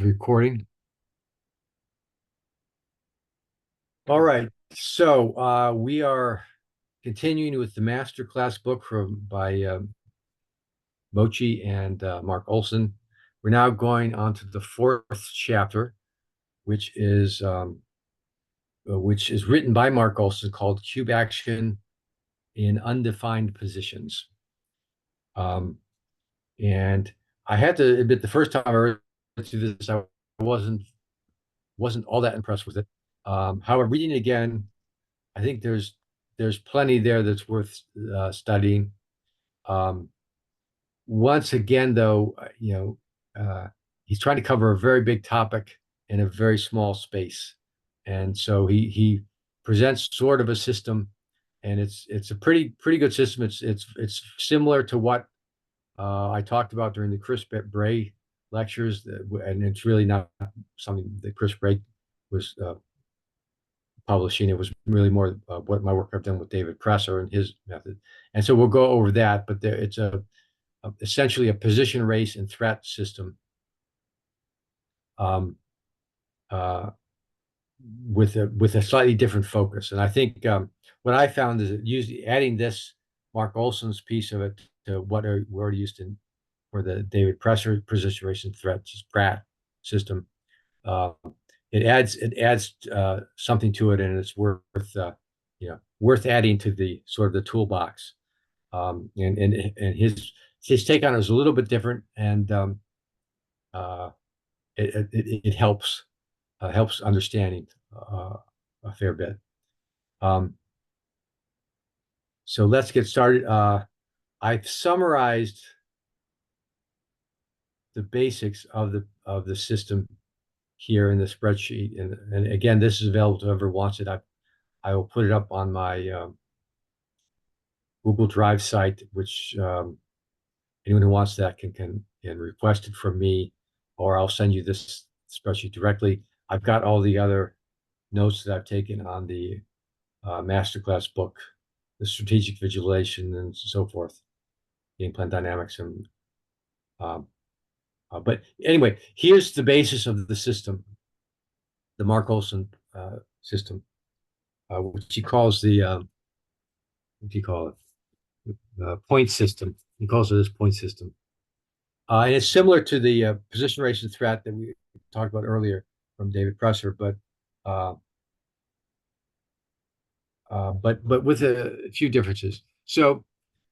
Recording. All right. So we are continuing with the masterclass book by Mochi and Mark Olsen. We're now going on to the fourth chapter, which is written by Mark Olsen, called Cube Action in Undefined Positions. And I had to admit, the first time I read through this, I wasn't all that impressed with it. However, reading it again, I think there's plenty there that's worth studying. Um, Once again, though, he's trying to cover a very big topic in a very small space, and so he presents sort of a system, and it's a pretty good system. It's similar to what I talked about during the Chris Bray lectures, and it's really not something that Chris Bray was publishing. It was really more what my work I've done with David Presser and his method. And so we'll go over that, but it's essentially a position, race, and threat system, um, uh, with a slightly different focus. And I think what I found is that adding this Mark Olson's piece of it to what we already used for the David Presser position, race, and threat Pratt system. Uh, it adds something to it, and it's worth adding to the sort of the toolbox. And his take on it is a little bit different, and uh, it helps understanding a fair bit. Um, so let's get started. I've summarized the basics of the system here in the spreadsheet, and again, this is available to whoever wants it. I will put it up on my Google Drive site, which anyone who wants that can request it from me, or I'll send you this spreadsheet directly. I've got all the other notes that I've taken on the masterclass book, the strategic vigilation and so forth, game plan dynamics, and but anyway, here's the basis of the system, the Mark Olsen system, which he calls what do you call it? Point system. He calls it his point system. And it's similar to the position, race, and threat that we talked about earlier from David Presser, uh, but with a few differences. So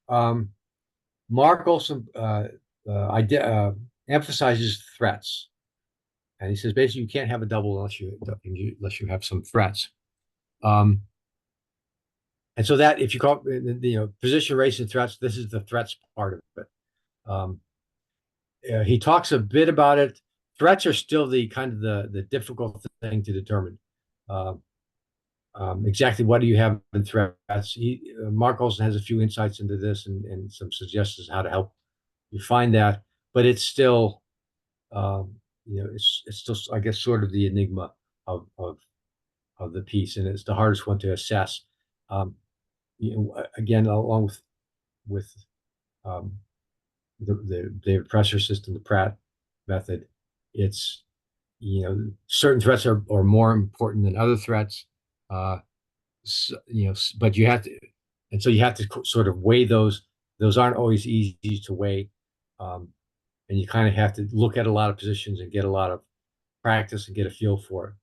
um, Mark Olsen emphasizes threats, and he says basically you can't have a double unless you have some threats. Um, and so that if you call position, race, and threats, this is the threats part of it. Um, he talks a bit about it. Threats are still the kind of the difficult thing to determine. Uh, exactly what do you have in threats? Mark Olsen has a few insights into this and some suggestions how to help you find that, but it's still, it's still, I guess, sort of the enigma of the piece, and it's the hardest one to assess. Again, along with um, the David Presser system, the Pratt method, it's certain threats are more important than other threats. But you have to, and so you have to sort of weigh those. Those aren't always easy to weigh, and you kind of have to look at a lot of positions and get a lot of practice and get a feel for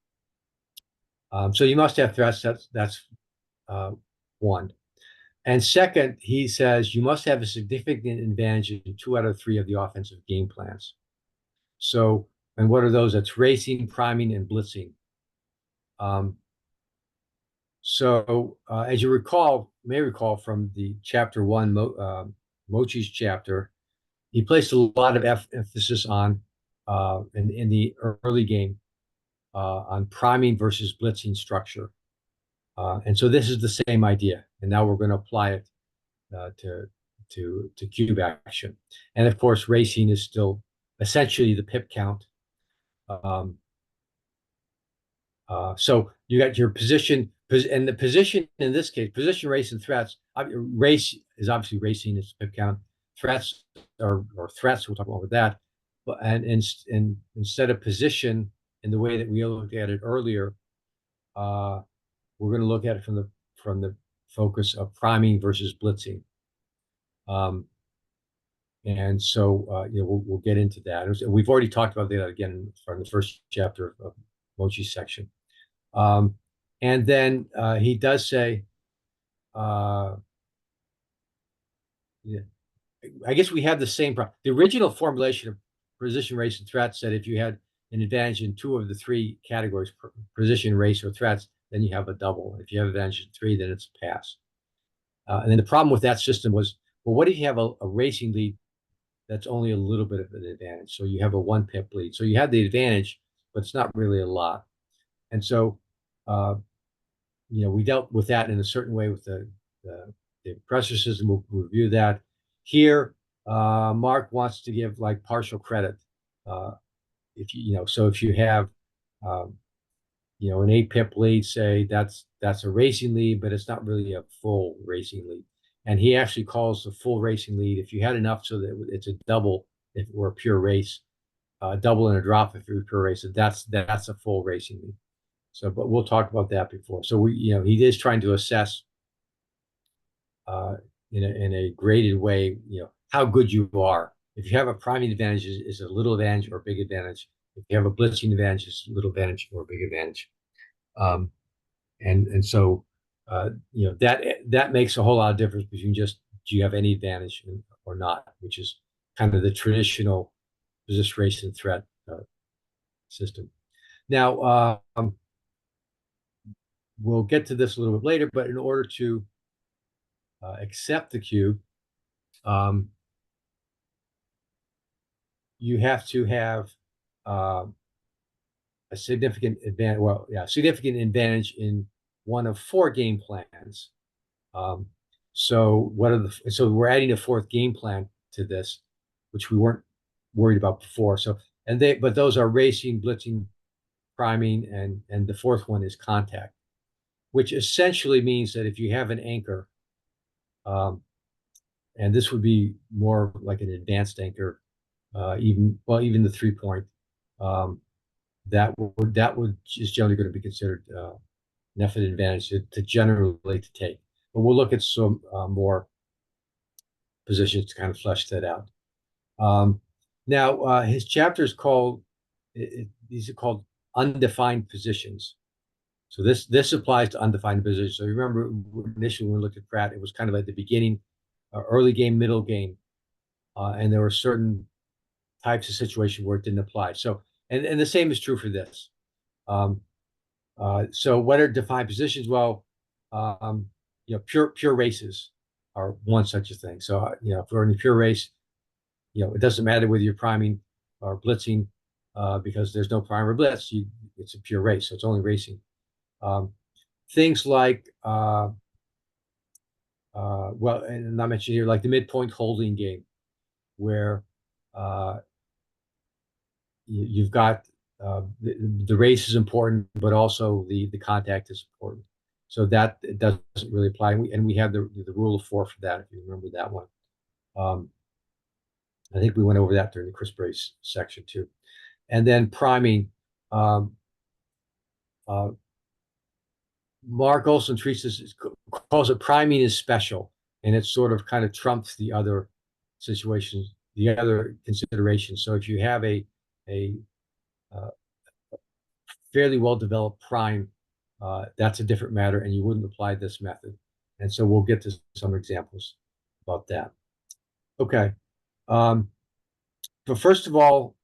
it. So you must have threats. That's one. And second, he says you must have a significant advantage in 2 out of 3 of the offensive game plans. So, and what are those? That's racing, priming, and blitzing. As you may recall from the chapter 1, Mochi's chapter, he placed a lot of emphasis on in the early game on priming versus blitzing structure. And so this is the same idea, and now we're going to apply it to cube action. And of course, racing is still essentially the pip count. So you got your position, and the position in this case, position, race, and threats. Race is obviously racing, is pip count. Threats or threats, we'll talk about that, and instead of position in the way that we looked at it earlier, uh, we're going to look at it from the focus of priming versus blitzing. Um, and so we'll get into that. We've already talked about that again from the first chapter of Mochi's section. And then he does say, uh, yeah, I guess we have the same problem. The original formulation of position, race, and threat said if you had an advantage in two of the three categories, position, race, or threats, then you have a double. If you have advantage in three, then it's a pass. And then the problem with that system was, well, what if you have a racing lead that's only a little bit of an advantage? So you have a 1 pip lead. So you have the advantage, but it's not really a lot. And so, we dealt with that in a certain way with the pressure system. We'll review that here. Mark wants to give like partial credit. If so if you have, um, an 8 pip lead, say that's a racing lead, but it's not really a full racing lead. And he actually calls the full racing lead if you had enough so that it's a double if it were a pure race, double and a drop if it were pure race. So that's a full racing lead. So, but we'll talk about that before. So he is trying to assess in a graded way, how good you are. If you have a priming advantage, is a little advantage or a big advantage. If you have a blitzing advantage, it's a little advantage or a big advantage. And so that makes a whole lot of difference between just do you have any advantage or not, which is kind of the traditional position, race, and threat system. Now, we'll get to this a little bit later, but in order to accept the cube, you have to have a significant advantage. Well, yeah, significant advantage in one of 4 game plans. So we're adding a 4th game plan to this, which we weren't worried about before. But those are racing, blitzing, priming, and the 4th one is contact, which essentially means that if you have an anchor, and this would be more like an advanced anchor, even the 3-point, that would is generally going to be considered method advantage to generally to take. But we'll look at some more positions to kind of flesh that out. Now, his chapter is called, these are called undefined positions. So this applies to undefined positions. So you remember initially when we looked at Pratt, it was kind of at the beginning, early game, middle game, and there were certain types of situation where it didn't apply. So and the same is true for this. So what are defined positions? Well, pure races are one such a thing. So if we're in a pure race, it doesn't matter whether you're priming or blitzing, because there's no prime or blitz. It's a pure race, so it's only racing. Things like well, and I mentioned here like the midpoint holding game, where you've got the race is important, but also the contact is important. So that it doesn't really apply. And we have the rule of 4 for that, if you remember that one. I think we went over that during the crisp race section too. And then priming. Mark Olsen treats this, calls it priming is special, and it sort of kind of trumps the other situations, the other considerations. So if you have a fairly well-developed prime, that's a different matter, and you wouldn't apply this method. And so we'll get to some examples about that. Okay. But first of all,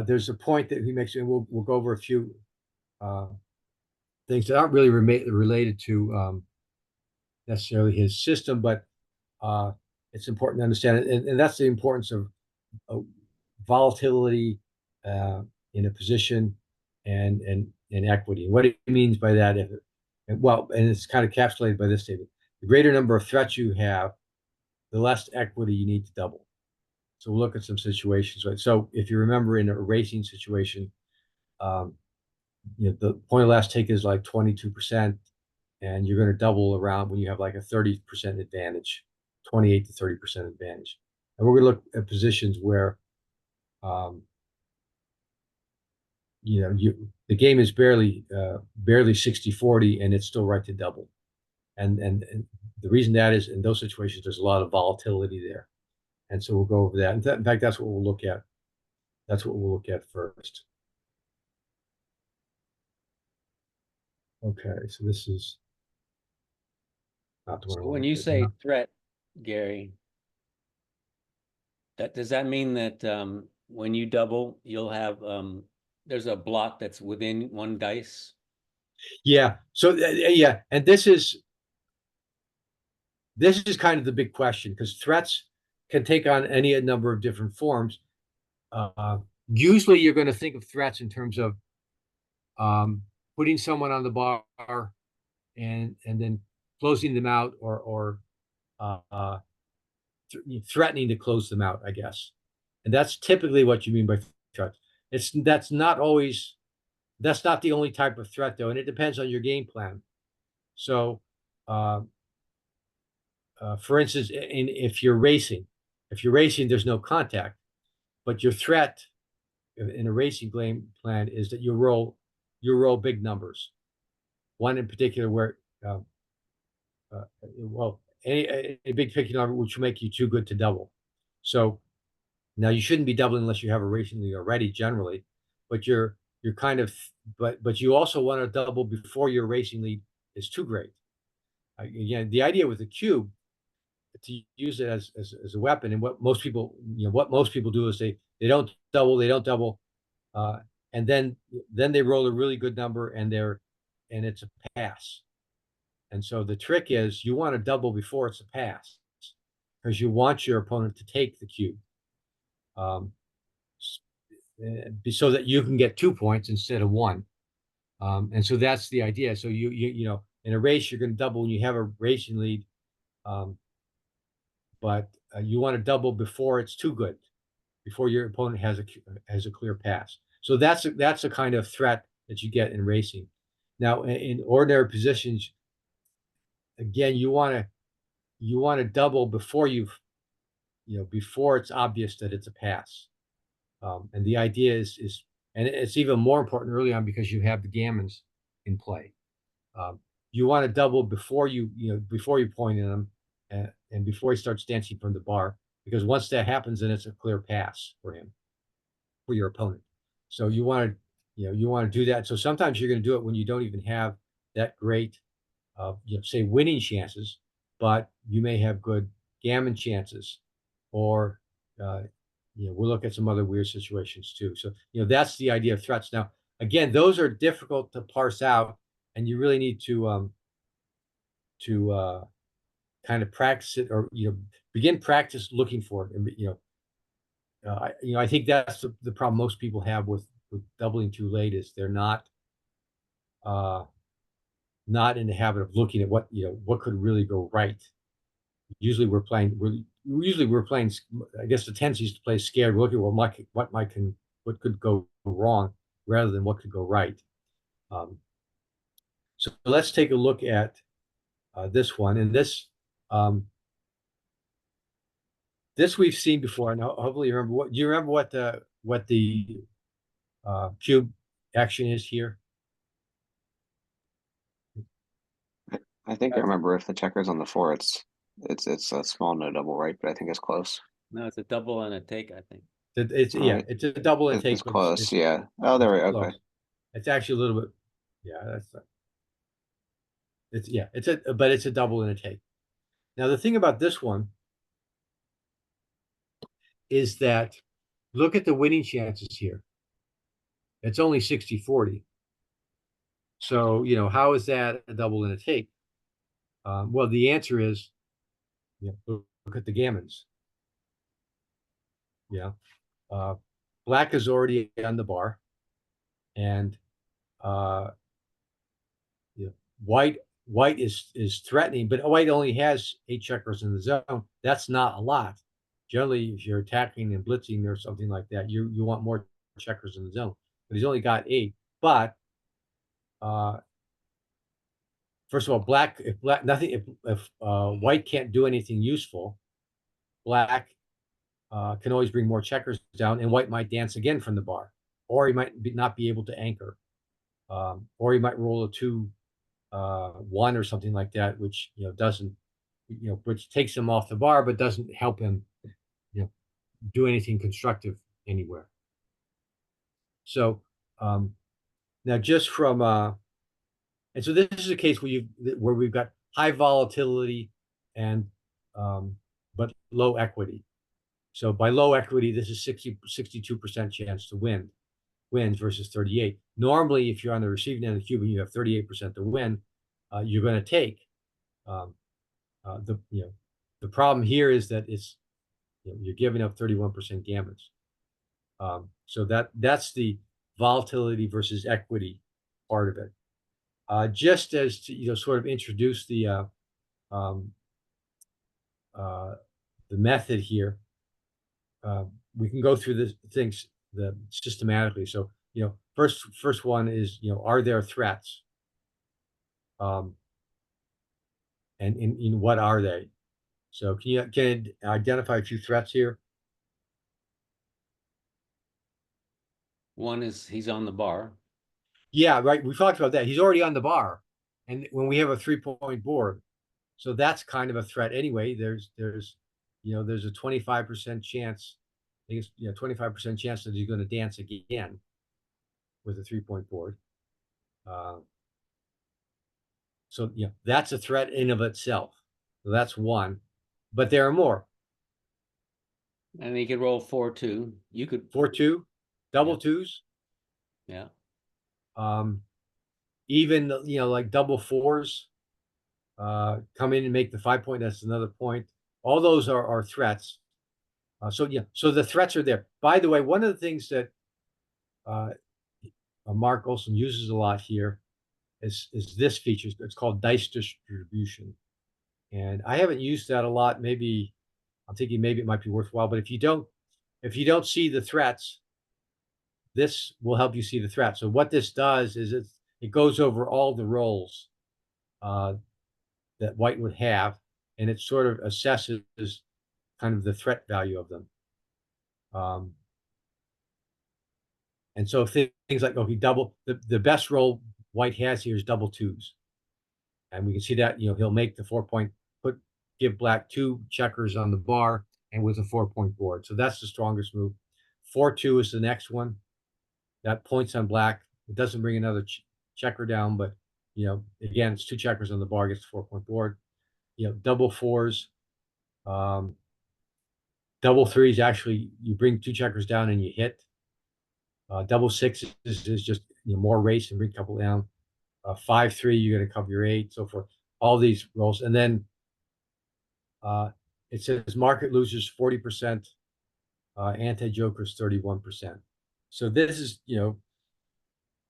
there's a point that he makes, and we'll go over a few things that aren't really related to necessarily his system, but it's important to understand it. And that's the importance of volatility in a position and equity. And what he means by that, and it's kind of encapsulated by this statement: the greater number of threats you have, the less equity you need to double. So we'll look at some situations. Right. So if you remember in a racing situation, the point of last take is like 22%, and you're going to double around when you have like a 30% advantage, 28 to 30% advantage. And we're going to look at positions where, um, the game is barely 60-40 and it's still right to double. And the reason that is in those situations, there's a lot of volatility there. And so we'll go over that. In fact, that's what we'll look at. That's what we'll look at first. Okay, so this is not the one I So want when to you look at say now. threat, Gary, does that mean that when you double, you'll have there's a block that's within one dice? Yeah. So yeah, and this is kind of the big question because threats can take on any number of different forms. Usually, you're going to think of threats in terms of putting someone on the bar and then closing them out or uh, threatening to close them out, I guess. And that's typically what you mean by threats. That's not the only type of threat though, and it depends on your game plan. So, uh, for instance, if you're racing, there's no contact, but your threat in a racing game plan is that you roll big numbers. One in particular where, well, a big picking number which will make you too good to double. So now you shouldn't be doubling unless you have a racing lead already, generally, but you're kind of, but you also want to double before your racing lead is too great. Again, the idea with the cube to use it as a weapon, and what most people do is they don't double, uh, and then they roll a really good number and it's a pass. And so the trick is you want to double before it's a pass because you want your opponent to take the cube, um, so that you can get 2 points instead of one. And so that's the idea. So in a race you're going to double when you have a racing lead, um, but you want to double before it's too good, before your opponent has a clear pass. So that's a kind of threat that you get in racing. Now, in ordinary positions, again, you want to double before before it's obvious that it's a pass. And the idea and it's even more important early on because you have the gammons in play. Um, you want to double before you point in them, and before he starts dancing from the bar, because once that happens, then it's a clear pass for him, for your opponent. So you want to do that. So sometimes you're going to do it when you don't even have that great, say winning chances, but you may have good gammon chances, or we'll look at some other weird situations too. So that's the idea of threats. Now, again, those are difficult to parse out, and you really need to kind of practice it, or begin practice looking for it. And I think that's the problem most people have with doubling too late is they're uh, not in the habit of looking at what could really go right. Usually we're playing. I guess the tendency is to play scared. Look at what could go wrong rather than what could go right. Um, so let's take a look at this one, and this we've seen before, and hopefully you remember. Do you remember what the cube action is here? I think I remember if the checker's on the floor, it's a small no double, right? But I think it's close. No, it's a double and a take, I think. All right. It's a double intake, It's but close, yeah. Oh, there we go. Okay. it's actually a little bit, yeah. But it's a double and a take. Now the thing about this one is that look at the winning chances here. It's only 60-40. So how is that a double and a take? Well, the answer is, look at the gammons. Yeah. Black is already on the bar, and uh, yeah, white is threatening, but white only has 8 checkers in the zone. That's not a lot. Generally, if you're attacking and blitzing or something like that, you want more checkers in the zone. But he's only got 8. But uh, first of all, if white can't do anything useful, black can always bring more checkers down, and white might dance again from the bar, or he might not be able to anchor, or he might roll a 2-1 or something like that, which doesn't, which takes him off the bar, but doesn't help him, do anything constructive anywhere. So now, just from and so this is a case where we've got high volatility and but low equity. So by low equity, this is 62% chance to wins versus 38. Normally, if you're on the receiving end of the cube and you have 38% to win, you're going to take. The problem here is that you're giving up 31% gamuts. So that's the volatility versus equity part of it. Just as to sort of introduce the method here, we can go through the things systematically. So first one is are there threats? And in what are they? So can you identify a few threats here? One is he's on the bar. Yeah, right. We talked about that. He's already on the bar, and when we have a 3-point board, so that's kind of a threat anyway. There's a 25% chance. I think it's 25% chance that he's going to dance again with a 3-point board. So that's a threat in of itself. So that's one, but there are more. And he could roll 4-2. You could 4-2, double twos. Yeah. Even like double fours come in and make the 5-point. That's another point. All those are threats. So the threats are there. By the way, one of the things that Mark Olsen uses a lot here is this feature. It's called dice distribution, and I haven't used that a lot. Maybe I'm thinking maybe it might be worthwhile. But if you don't see the threats, this will help you see the threats. So what this does is it goes over all the rolls that white would have, and it sort of assesses kind of the threat value of them. And so things like, okay, double, the best roll white has here is double twos. And we can see that, he'll make the 4-point, give black 2 checkers on the bar and with a 4-point board. So that's the strongest move. 4-2 is the next one. That points on black. It doesn't bring another checker down, but, again, it's 2 checkers on the bar, gets the 4-point board. Double fours. Double threes, actually, you bring 2 checkers down and you hit. Double sixes is just more race and bring a couple down. 5-3, you're going to cover your 8, so forth. All these rolls, and then it says market losers 40%, anti-jokers 31%. So this is if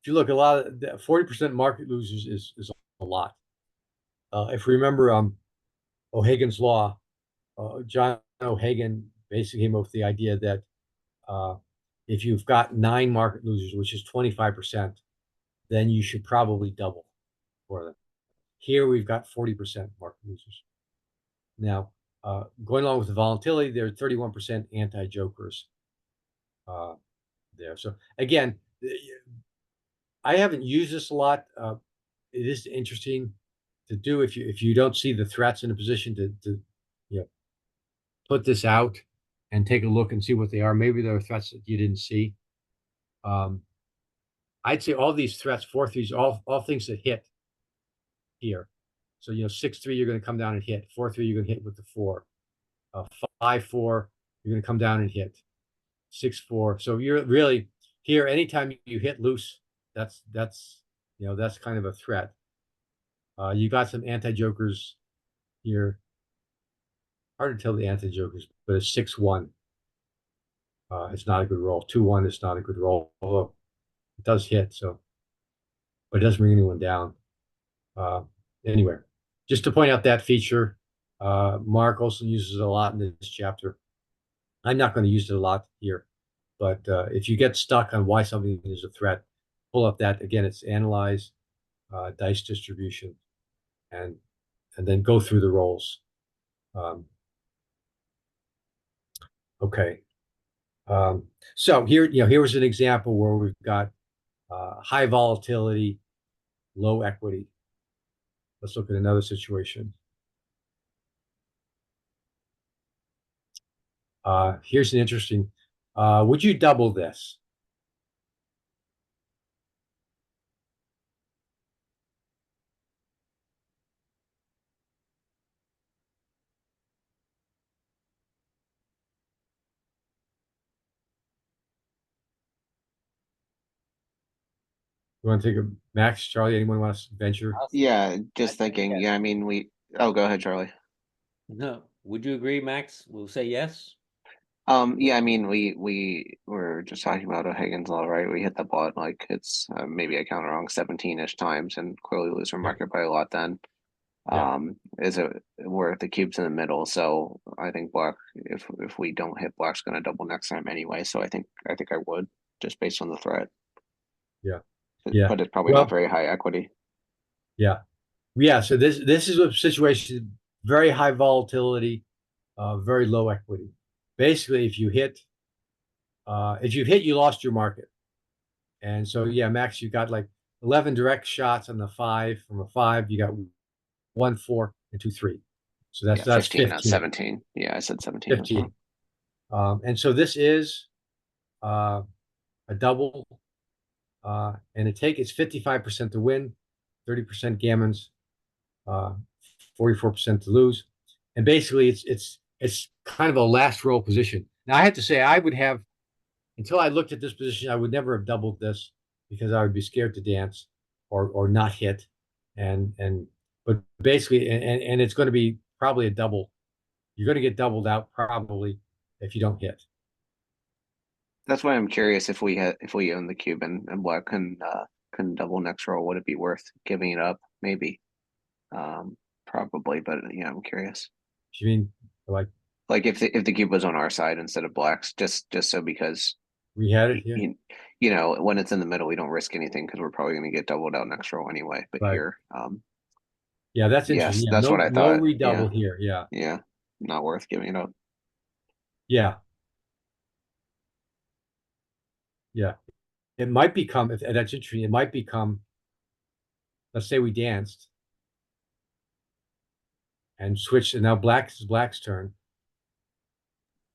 you look, a lot of 40% market losers is a lot. If we remember O'Hagan's law, John O'Hagan basically came up with the idea that if you've got 9 market losers, which is 25%, then you should probably double for them. Here we've got 40% market losers. Now, going along with the volatility, there are 31% anti-jokers there. So again, I haven't used this a lot. It is interesting to do if you don't see the threats in a position to put this out and take a look and see what they are. Maybe there are threats that you didn't see. I'd say all these threats, 4-3s, all things that hit here. So 6-3, you're going to come down and hit. 4-3, you're going to hit with the 4. 5-4, you're going to come down and hit. 6-4. So you're really here. Anytime you hit loose, that's kind of a threat. You got some anti-jokers here. Hard to tell the anti-jokers, but a 6-1. It's not a good roll. 2-1 is not a good roll, although it does hit. So, but it doesn't bring anyone down. Anyway, just to point out that feature, Mark Olsen uses it a lot in this chapter. I'm not going to use it a lot here, but if you get stuck on why something is a threat, pull up that. Again, it's analyze dice distribution. and then go through the rolls. Um, okay. So here was an example where we've got high volatility, low equity. Let's look at another situation. Here's an interesting. Would you double this? You want to take a Max, Charlie? Anyone want to venture? Yeah, I just say thinking. yes. Yeah, I mean, oh, go ahead, Charlie. No, would you agree, Max? We'll say yes. Yeah, I mean, we were just talking about O'Higgins law, right? We hit the ball like it's maybe I counted wrong 17-ish times and clearly lose our Yeah, market by a lot then. yeah, Is it where the cube's in the middle? So I think black, if we don't hit, black's gonna double next time anyway. So I think I would just based on the threat, yeah, yeah. but it's probably not Well, very high equity. yeah, yeah. So this is a situation very high volatility, very low equity. Basically, if you hit, you lost your market. And so yeah, Max, you got like 11 direct shots on the five. From a five, you got 1, 4, and 2, 3. So Yeah, that's 15, not 15. 17. Yeah, I said 17 as well. 15. And so this is uh, a double, and it's 55% to win, 30% gammons, 44% to lose, and basically it's kind of a last roll position. Now I have to say I would have until I looked at this position, I would never have doubled this because I would be scared to dance or not hit, and but basically and it's going to be probably a double. You're going to get doubled out probably if you don't hit. That's why I'm curious if we own the cube and black can double next roll, would it be worth giving it up? Maybe. Probably, but yeah, I'm curious. You mean like Like if the cube was on our side instead of black's, just so because we had it y- here, you, you know when it's in the middle, we don't risk anything because we're probably going to get doubled out next roll anyway. But right? here, Yeah, that's interesting. yes, Yeah, that's what I no thought. redouble Yeah, here. Yeah, yeah, not worth giving it up. yeah, yeah. It might become if that's interesting. It might become. Let's say we danced and switched, and now black's turn.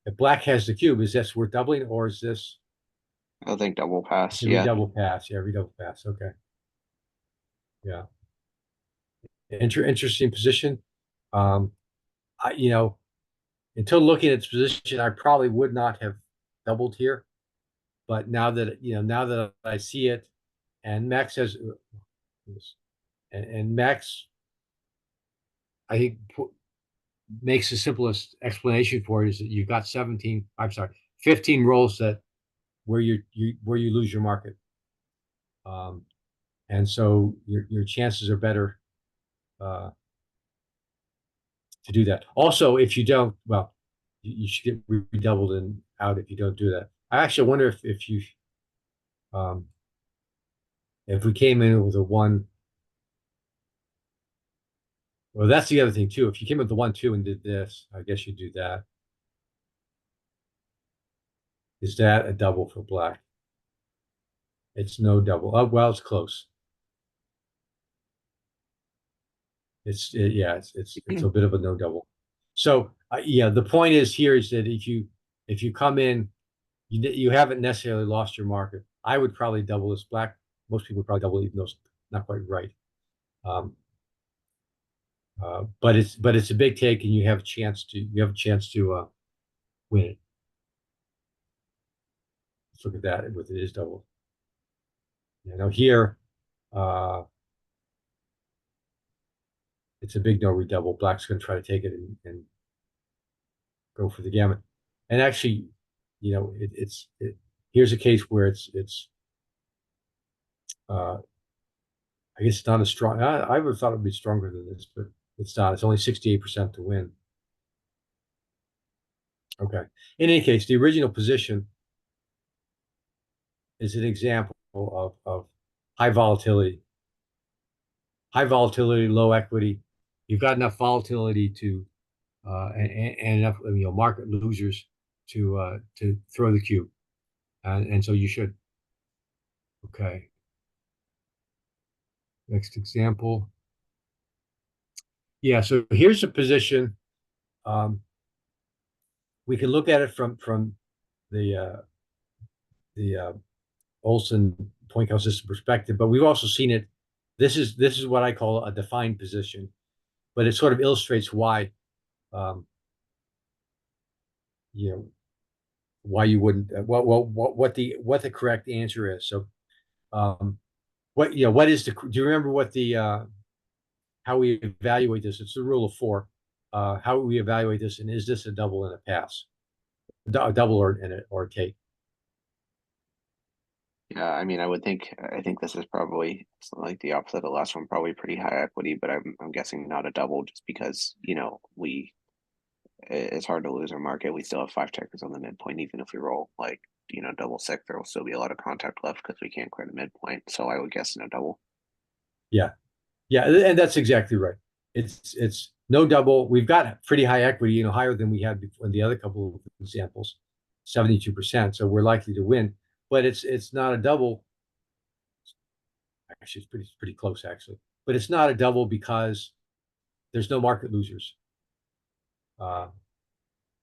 If black has the cube, is this we're doubling or is this I think double it's pass. a Yeah, redouble pass? Yeah, redouble pass. Okay. Yeah. Interesting position. Um, until looking at its position, I probably would not have doubled here. But now that I see it, and Max has, and Max, I think makes the simplest explanation for it is that you've got 17. I'm sorry, 15 rolls that where you lose your market, um, and so your chances are better uh, to do that. Also, if you don't, well, you should get redoubled and out if you don't do that. I actually wonder um, if we came in with a one. Well, that's the other thing too. If you came in with the 1, 2 and did this, I guess you do that. Is that a double for black? It's no double. Oh, well, it's close. Yeah, it's a bit of a no double. So yeah, the point is here is that if you come in, you haven't necessarily lost your market. I would probably double this black. Most people would probably double, even though it's not quite right. Um, but it's a big take, and you have a chance to win it. Let's look at that with it is double. Now here, uh, it's a big no redouble. Black's going to try to take it and go for the gamut. And actually, here's a case where uh, I guess it's not as strong. I would have thought it would be stronger than this, but it's not. It's only 68% to win. Okay. In any case, the original position is an example of high volatility, high volatility, low equity. You've got enough volatility to and enough market losers to throw the cube, and so you should. Okay. Next example. Yeah. So here's a position. We can look at it from the Olsen point count system perspective, but we've also seen it. This is what I call a defined position, but it sort of illustrates why um, you know why you wouldn't what the correct answer is. So what is the do you remember what the how we evaluate this? It's the rule of four. How we evaluate this, and is this a double and a pass, a double or a take? Yeah, I mean, I think this is probably like the opposite of the last one, probably pretty high equity, but I'm guessing not a double just because, it's hard to lose our market. We still have five checkers on the midpoint, even if we roll like, double six, there will still be a lot of contact left because we can't clear the midpoint. So I would guess no double. Yeah, yeah, and that's exactly right. It's no double. We've got pretty high equity, higher than we had before in the other couple of examples, 72%. So we're likely to win, but it's not a double. Actually, it's pretty close actually, but it's not a double because there's no market losers uh,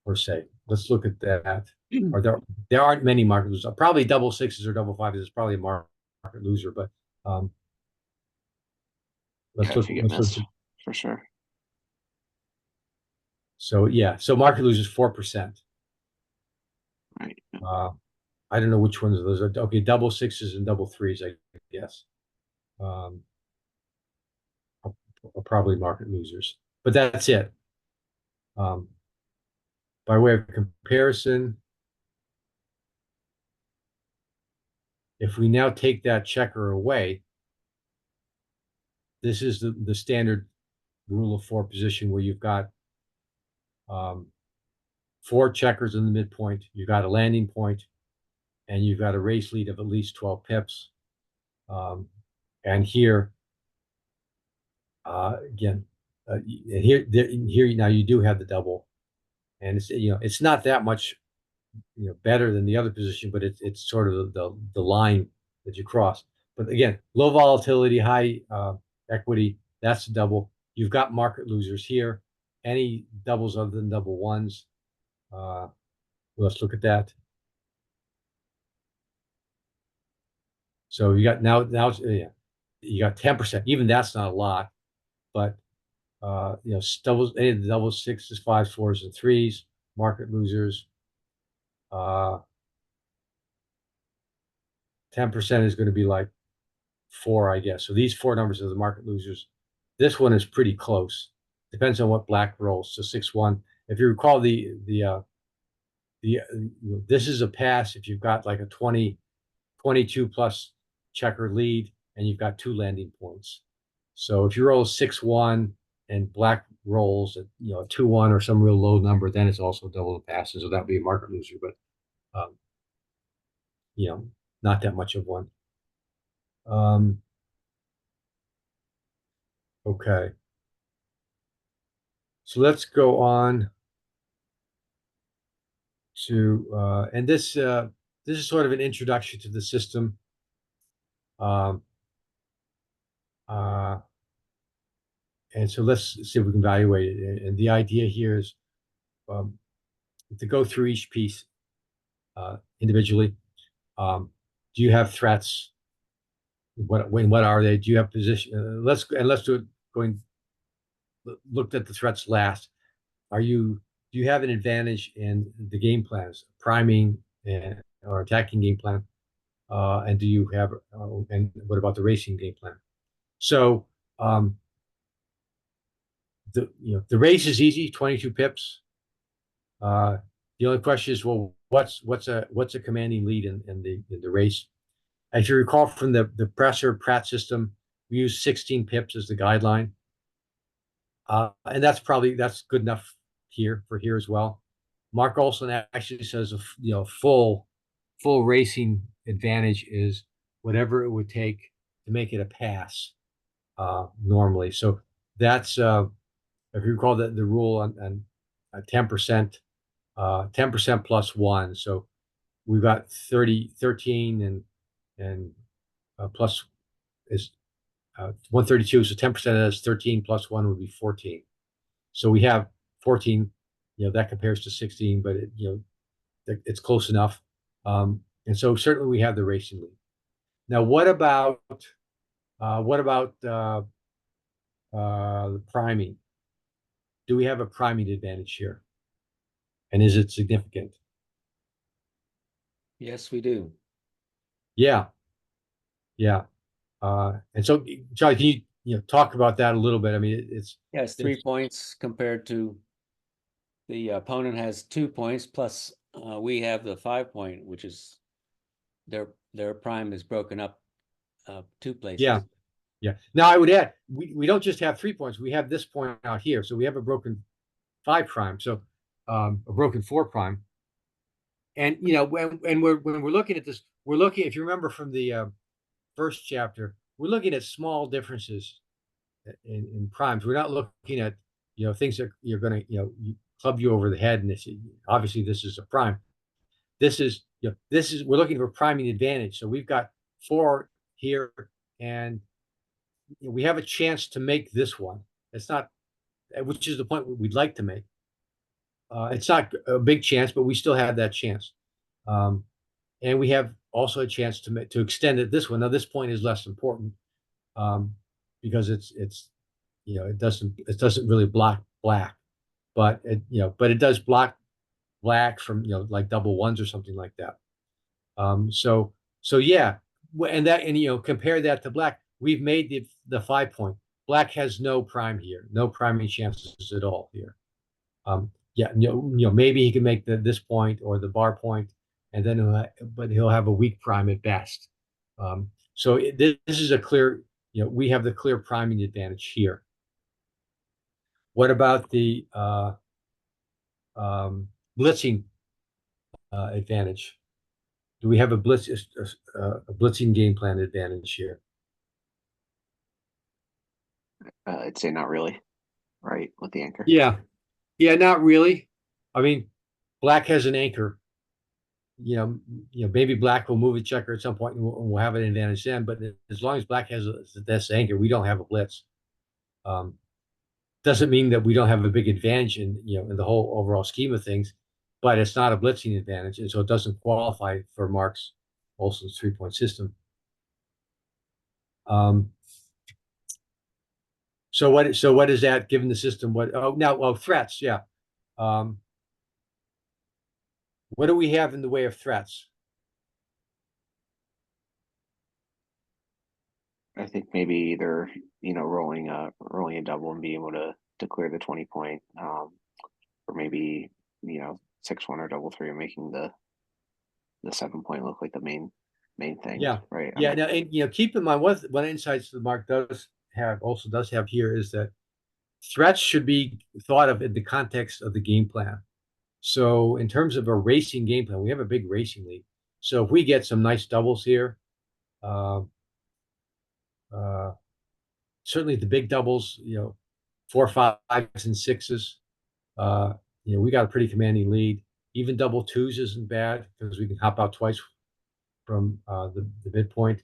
per se. Let's look at that. Or there aren't many market losers. Probably double sixes or double fives is probably a market loser, but um, Yeah, let's look. if you get Let's look. missed, for sure. So yeah, so market losers 4%. Right. Uh, I don't know which ones of those are. Okay, double sixes and double threes, I guess, um, are probably market losers. But that's it. Um, by way of comparison, if we now take that checker away, this is the standard rule of four position where you've got um, four checkers in the midpoint, you've got a landing point, and you've got a race lead of at least 12 pips. And here, again, here now you do have the double, and it's not that much better than the other position, but it's sort of the line that you cross. But again, low volatility, high equity, that's the double. You've got market losers here. Any doubles other than double ones, let's look at that. So you got now yeah, you got 10%. Even that's not a lot, but doubles, any of the doubles, sixes, fives, fours, and threes, market losers. 10% is going to be like four, I guess. So these four numbers are the market losers. This one is pretty close. Depends on what black rolls. So 6-1. If you recall this is a pass if you've got like a 22 plus checker lead and you've got two landing points. So if you roll 6-1 and black rolls at a 2-1 or some real low number, then it's also double the passes. So that would be a market loser, but um, not that much of one. Okay. So let's go on to and this is sort of an introduction to the system. Um, uh, and so let's see if we can evaluate it. And the idea here is to go through each piece individually. Do you have threats? What are they? Do you have position? Let's do it going. Looked at the threats last. Do you have an advantage in the game plans, priming and or attacking game plan? And do you have and what about the racing game plan? So the race is easy, 22 pips. The only question is, well, what's a commanding lead in the race? As you recall from the Presser Pratt system, we use 16 pips as the guideline, and that's good enough for here as well. Mark Olsen actually says full racing advantage is whatever it would take to make it a pass. normally. So that's if you recall the rule on 10%, 10% plus one. So we've got 13 and plus is 132. So 10% of that is 13 plus one would be 14. So we have 14, that compares to 16, but it's close enough. And so certainly we have the racing lead. Now, what about the priming? Do we have a priming advantage here? And is it significant? Yes, we do. Yeah, yeah. And so, Charlie, can you talk about that a little bit? I mean, Yes, 3 points compared to the opponent has 2 points, plus we have the 5 point, which is their prime is broken up 2 places. yeah, yeah. Now I would add, we don't just have 3 points. We have this point out here, so we have a broken 5 prime, so a broken 4 prime. And when we're looking at this, we're looking. If you remember from the first chapter, we're looking at small differences in primes. We're not looking at things that you're going to club you over the head. And obviously this is a prime. We're looking for priming advantage. So we've got 4 here, and we have a chance to make this one. It's not, which is the point we'd like to make. It's not a big chance, but we still have that chance. And we have also a chance to extend it this one. Now, this point is less important because it doesn't really block black, but it does block black from like double ones or something like that. So yeah, and compare that to black. We've made the 5 point. Black has no prime here, no priming chances at all here. Yeah, maybe he can make this point or the bar point, and then he'll have a weak prime at best. So this is a clear, we have the clear priming advantage here. What about the blitzing advantage? Do we have a blitzing game plan advantage here? I'd say not really, right, with the anchor. Yeah, not really. I mean, black has an anchor. Maybe black will move a checker at some point, and we'll have an advantage then. But as long as black has this anchor, we don't have a blitz. Doesn't mean that we don't have a big advantage in the whole overall scheme of things, but it's not a blitzing advantage, and so it doesn't qualify for Mark's Olsen's 3 point system. So what is that given the system? Threats, yeah. What do we have in the way of threats? I think maybe either rolling a double and being able to clear the 20 point, or maybe 6-1 or double three and making the 7 point look like the main thing. Yeah, right. yeah. Now, and keep in mind one insights that Mark does have here is that threats should be thought of in the context of the game plan. So in terms of a racing game plan, we have a big racing lead. So if we get some nice doubles here, certainly the big doubles, 4, 5s, and 6s, we got a pretty commanding lead. Even double 2s isn't bad because we can hop out twice from the midpoint.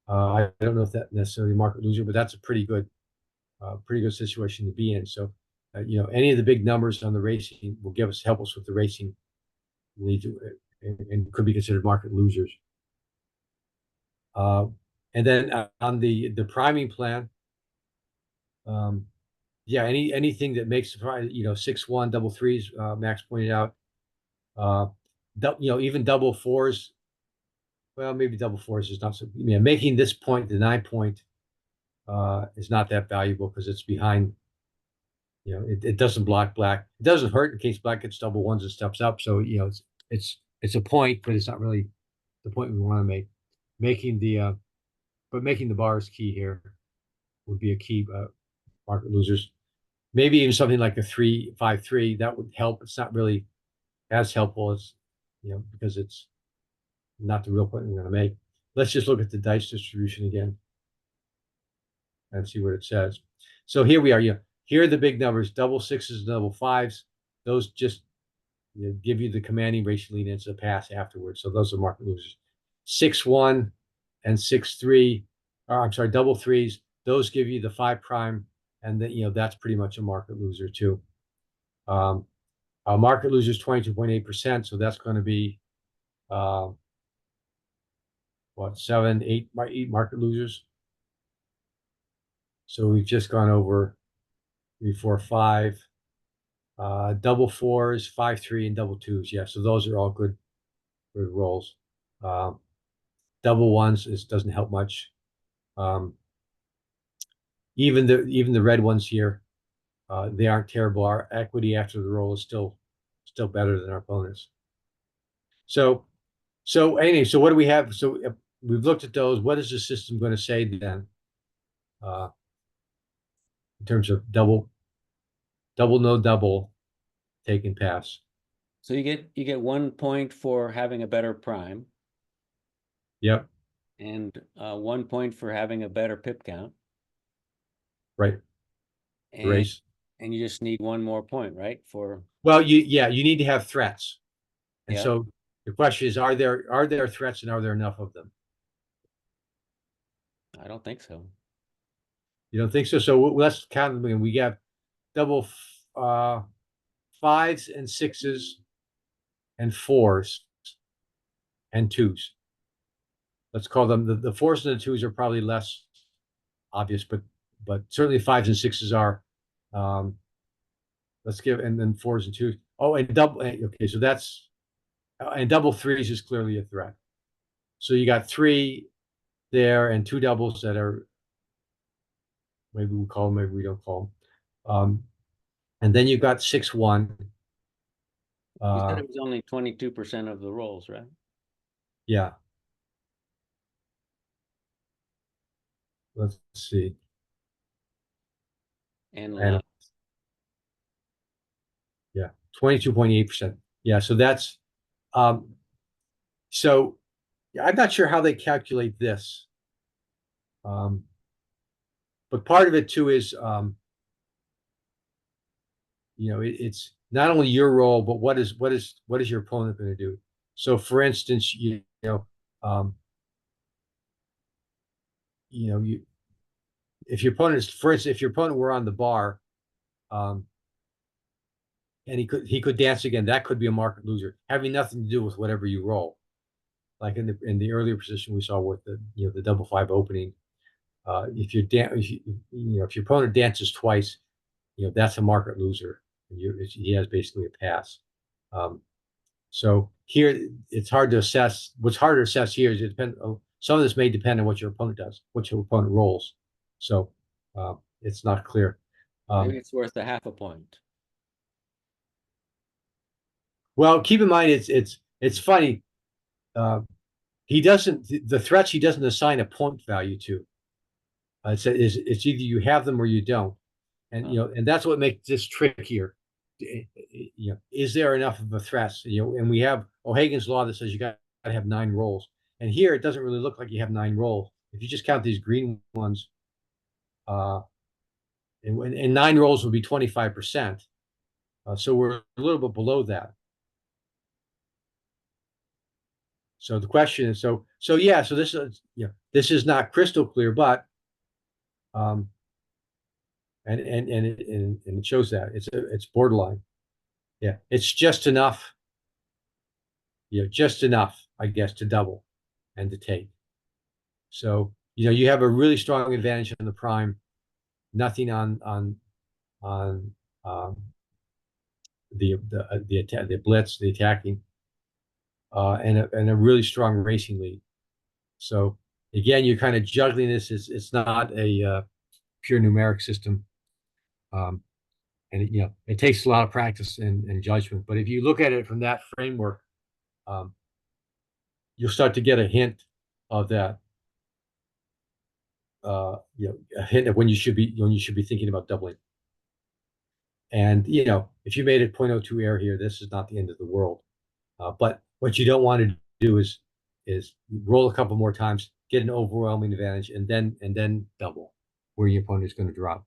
I don't know if that necessarily market loser, but that's a pretty good situation to be in. So, any of the big numbers on the racing will help us with the racing lead and could be considered market losers. And then on the priming plan, anything that makes 6-1 double threes, Max pointed out, even double 4s. Well, maybe double 4s is not so. Making this point the 9 point is not that valuable because it's behind. It doesn't block black. It doesn't hurt in case black gets double ones and steps up. So it's a point, but it's not really the point we want to make. Making the bar is key here. Would be a key market losers. Maybe even something like a 3-5-3 that would help. It's not really as helpful as because it's not the real point we're going to make. Let's just look at the dice distribution again. and see what it says. So here we are. Here are the big numbers: double sixes, double fives. Those just give you the commanding racial lead, and it's a pass afterwards. So those are market losers. 6-1 and 6-3. Or I'm sorry, double threes. Those give you the 5 prime, and then that's pretty much a market loser too. Market losers 22.8%. So that's going to be what, 7, 8 market losers. So we've just gone over 3, 4, 5. Double fours, 5, 3, and double twos. Yeah, so those are all good rolls. Double ones doesn't help much. Even the red ones here, they aren't terrible. Our equity after the roll is still better than our opponents. So anyway, so what do we have? So we've looked at those. What is the system going to say then? In terms of double, no double, take and pass. So you get 1 point for having a better prime. Yep. And 1 point for having a better pip count. Right. And, race. And you just need 1 more point, right? Well, you need to have threats. And yeah. So the question is, are there threats, and are there enough of them? I don't think so. You don't think so? So let's count them. We got double fives and sixes and fours and twos. Let's call them the fours and the twos are probably less obvious, but certainly fives and sixes are. Let's give, and then fours and twos. Oh, and double. Okay, so that's and double threes is clearly a threat. So you got 3 there and 2 doubles that are, maybe we call them, maybe we don't call them. And then you got 6-1. You said it was only 22% of the rolls, right? Yeah. Let's see. And yeah, 22.8%. Yeah, so that's so I'm not sure how they calculate this. But part of it too is it's not only your role, but what is your opponent going to do? So for instance, if your opponent is, for instance, if your opponent were on the bar, and he could dance again, that could be a market loser, having nothing to do with whatever you roll. Like in the earlier position we saw with the double 5 opening, if your opponent dances twice, that's a market loser. He has basically a pass. So here it's hard to assess. What's hard to assess here is some of this may depend on what your opponent does, what your opponent rolls. So it's not clear. Maybe it's worth a half a point. Well, keep in mind it's funny. The threats he doesn't assign a point value to. It's either you have them or you don't, and and that's what makes this trickier. Is there enough of a threat? And we have O'Hagan's law that says you got to have 9 rolls, and here it doesn't really look like you have 9 rolls. If you just count these green ones, and 9 rolls would be 25%. So we're a little bit below that. So the question is, so this is not crystal clear, but and it shows that it's borderline. Yeah, it's just enough. Just enough, I guess, to double and to take. So you have a really strong advantage on the prime, nothing on the blitz, the attacking, and a really strong racing lead. So again, you're kind of juggling this. It's not a pure numeric system, and it takes a lot of practice and judgment. But if you look at it from that framework, you'll start to get a hint of that. A hint of when you should be thinking about doubling. And if you made a 0.02 error here, this is not the end of the world. But what you don't want to do is roll a couple more times, get an overwhelming advantage, and then double. where your opponent is going to drop.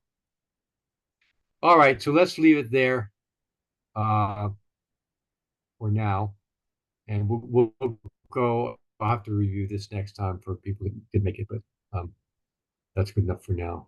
All right, so let's leave it there for now, and we'll go. I'll have to review this next time for people that did make it, but that's good enough for now.